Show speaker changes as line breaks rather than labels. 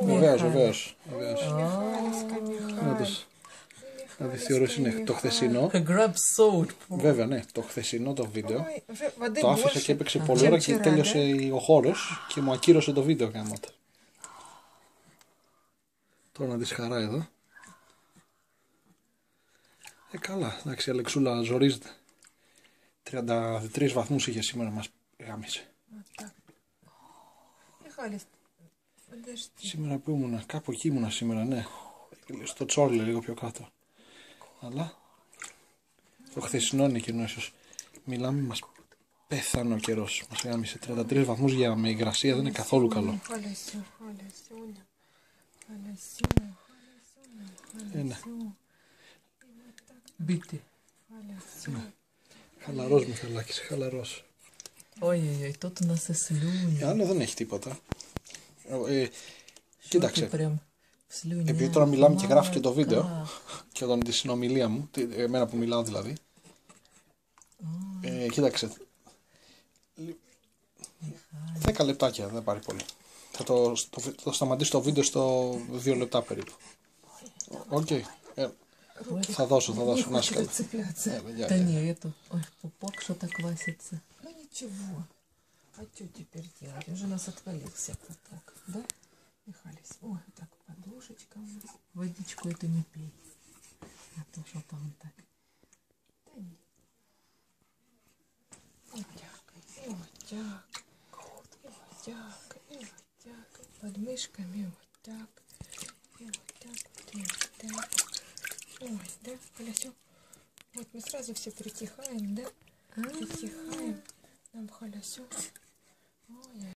Βεβαίως. Να τη θεωρήσει είναι το χθεσινό. Βέβαια, ναι, το χθεσινό το βίντεο. Το άφησα και έπαιξε πολλή ώρα και τέλειωσε ο χώρος και μου ακύρωσε το βίντεο γάμοτα. Τώρα να δεις χαρά εδώ. Καλά, εντάξει, η Αλεξούλα ζορίζεται. 33 βαθμούς είχε σήμερα, μας γάμισε. Σήμερα που ήμουνα, κάπου εκεί ήμουνα σήμερα, ναι. Στο Τσόρλε, λίγο πιο κάτω. Αλλά το χθεσινό είναι κοινό ίσως. Μιλάμε, μας πέθανε ο καιρός. Μας γάμισε 33 βαθμούς με υγρασία, δεν είναι καθόλου καλό.
Μπίτι.
Χαλαρός μου θελάκης, χαλαρός.
Ой-ой-ой, тут у нас и слюни.
Άλλο δεν έχει τίποτα. Κοίταξε.
Слюни.
Επειδή τώρα μιλάμε και γράφει και το βίντεο και όταν τη συνομιλία μου, εμένα που μιλάω δηλαδή. Κοίταξε. 10 λεπτάκια, δεν πάρει πολύ. Θα το σταματήσω το βίντεο στο 2 λεπτά περίπου. Οκ. Θα δώσω, να είσαι καλά.
Да не, это... Ой, пупок что-то квасится.
Ну ничего. А что теперь делать? Уже у нас отвалился пупок, да, Михалис? Ой, так подушечка у нас.
Водичку эту не пей. А то что-то он так.
Да нет. Вот так, и вот так. И вот так, и вот так. Под мышками вот так. И вот так, и вот так. Ой, да, Колясё? Вот мы сразу все притихаем, да? Притихаем. Нам Халясё